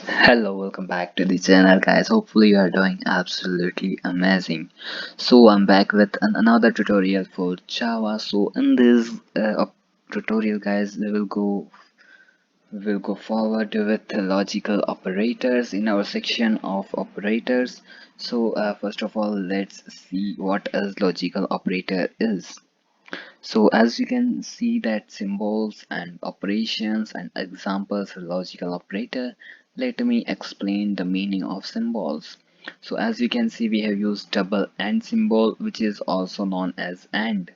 Hello, welcome back to the channel, guys. Hopefully, you are doing absolutely amazing. So, I'm back with another tutorial for Java. So, in this tutorial, guys, we will go forward with the logical operators in our section of operators. So, first of all, let's see what a logical operator is. So as you can see that symbols and operations and examples for logical operator, let me explain the meaning of symbols. So as you can see we have used double AND symbol, which is also known as AND.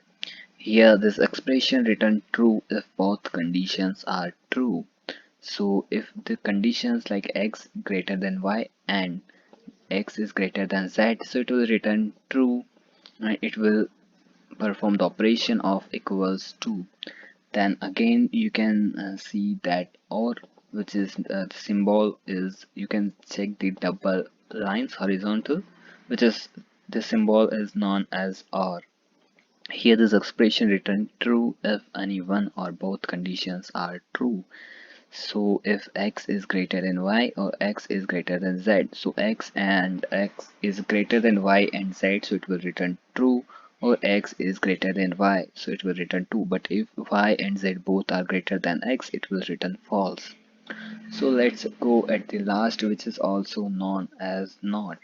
Here this expression return true if both conditions are true. So if the conditions like x greater than y and x is greater than z, so it will return true and it will perform the operation of equals to. Then again you can see that or, which is the symbol is, you can check the double lines horizontal, which is the symbol is known as or. Here this expression return true if any one or both conditions are true. So if x is greater than y or x is greater than z, so x is greater than y and z, so it will return true, or x is greater than y, so it will return true. But if y and z both are greater than x, it will return false. So let's go at the last, which is also known as not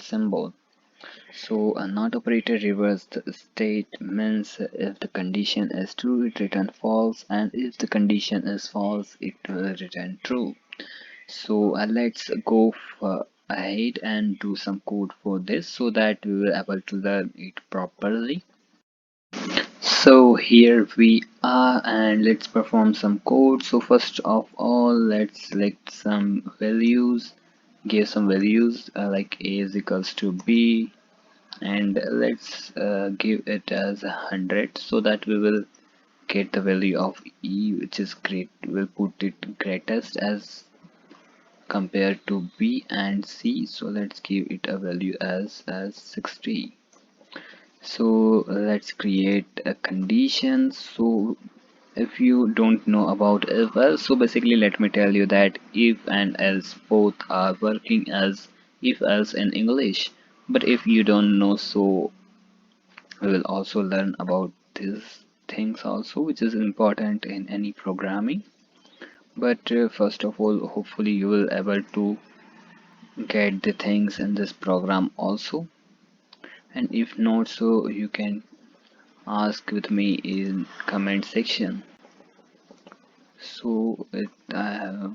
symbol. So a not operator reverse the state means if the condition is true it return false, and if the condition is false it will return true. So let's go ahead and do some code for this so that we will able to learn it properly. So here we are and let's perform some code. So first of all let's select some values, give some values like a is equals to b, and let's give it as 100 so that we will get the value of e, which is great. We'll put it greatest as compared to b and c, so let's give it a value as 60. So let's create a condition. So if you don't know about if else, so basically let me tell you that if and else both are working as if else in English. But if you don't know, so we will also learn about these things also, which is important in any programming. But first of all, hopefully you will able to get the things in this program also, and if not, so you can ask with me in comment section. So it I have,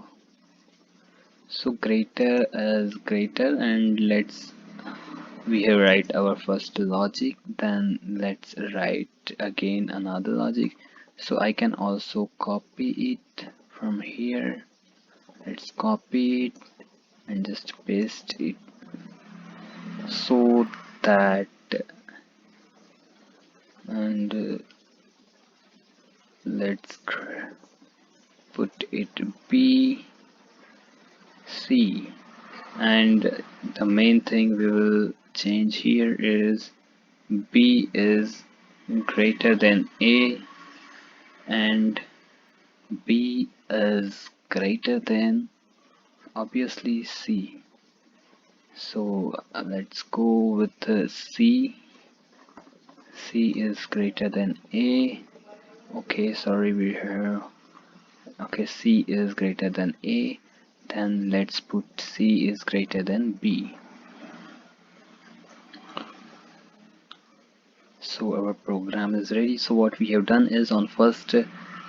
so greater as greater, and let's we have write our first logic, then let's write again another logic. So I can also copy it from here. Let's copy it and just paste it so that, and let's put it b c, and the main thing we will change here is b is greater than a and b is greater than obviously c. So let's go with c. C is greater than a. Okay, sorry, we have, okay, c is greater than a, then let's put c is greater than b. So our program is ready. So what we have done is, on first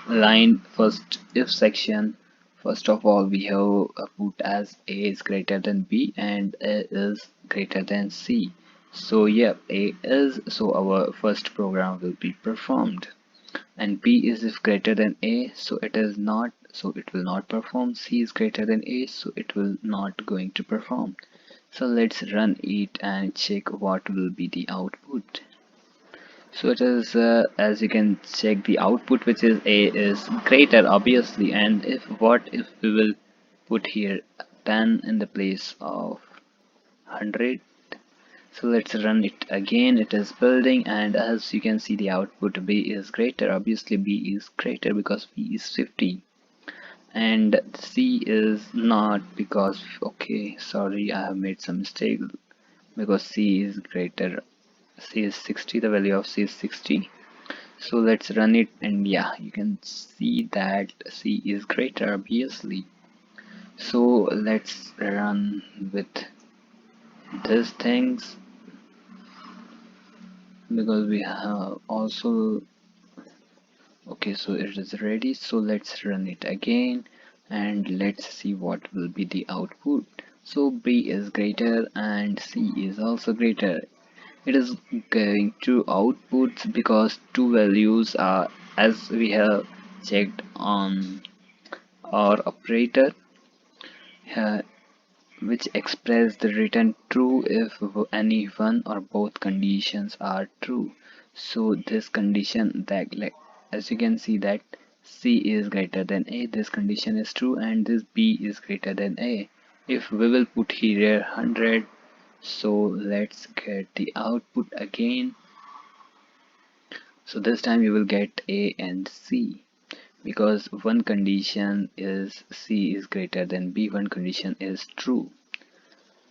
line, first if section, first of all we have put as a is greater than b and a is greater than c. So yeah, a is, so our first program will be performed, and b is if greater than a, so it is not, so it will not perform. C is greater than a, so it will not going to perform. So let's run it and check what will be the output. So it is, as you can check the output, which is a is greater obviously, and if what if we will put here 10 in the place of 100. So let's run it again. It is building, and as you can see the output b is greater, obviously b is greater because b is 50, and C is not, because okay, sorry, I have made some mistake, because C is greater, C is 60, the value of C is 60. So let's run it, and yeah, you can see that C is greater obviously. So let's run with these things, because we have also, okay, so it is ready. So let's run it again, and let's see what will be the output. So B is greater and C is also greater. It is giving two outputs because two values are, as we have checked on our operator, uh, which express the return true if any one or both conditions are true. So this condition that, like, as you can see that C is greater than A, this condition is true, and this B is greater than A. If we will put here 100, so let's get the output again. So this time you will get A and C, because one condition is C is greater than B, one condition is true.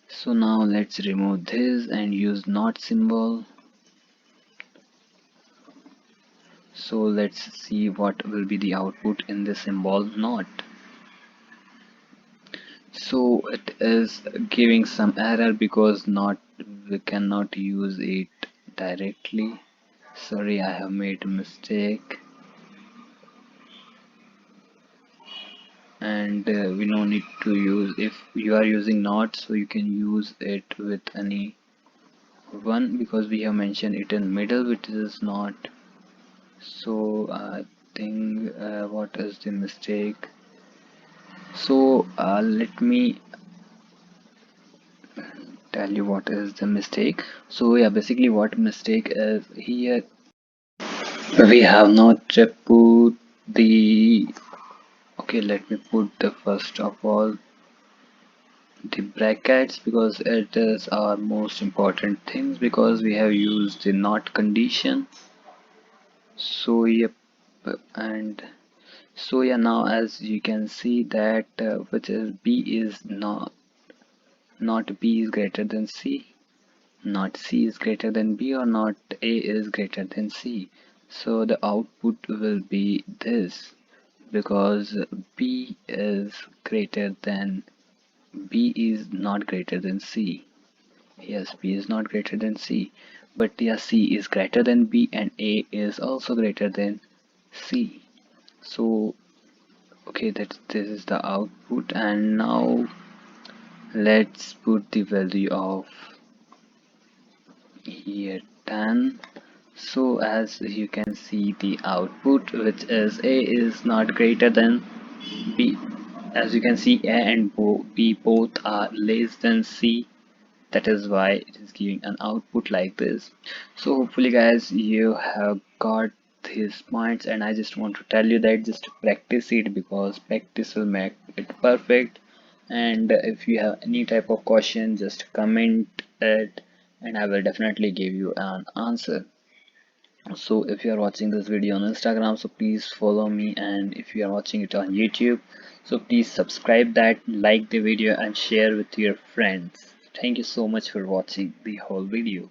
So now let's remove this and use not symbol. So let's see what will be the output in the symbol not. So it is giving some error because not, we cannot use it directly. Sorry, I have made a mistake, and we no need to use, if you are using not, so you can use it with any one, because we have mentioned it in middle, which is not. So I think what is the mistake? So let me tell you what is the mistake. So yeah, basically what mistake is here, we have not put the, okay, let me put the first of all the brackets, because it is our most important things, because we have used the not condition. So yep, and so yeah, now as you can see that which is B is not B is greater than C, not C is greater than B, or not A is greater than C. So the output will be this, because B is greater than, B is not greater than C. Yes, B is not greater than C, but yeah, C is greater than B and A is also greater than C. So okay, that this is the output, and now let's put the value of here 10. So as you can see the output, which is A is not greater than B. As you can see, A and B both are less than C. That is why it is giving an output like this. So hopefully guys you have got these points, and I just want to tell you that just practice it, because practice will make it perfect. And if you have any type of question, just comment it and I will definitely give you an answer. So if you are watching this video on Instagram, so please follow me, and if you are watching it on YouTube, so please subscribe that, like the video and share with your friends. Thank you so much for watching the whole video.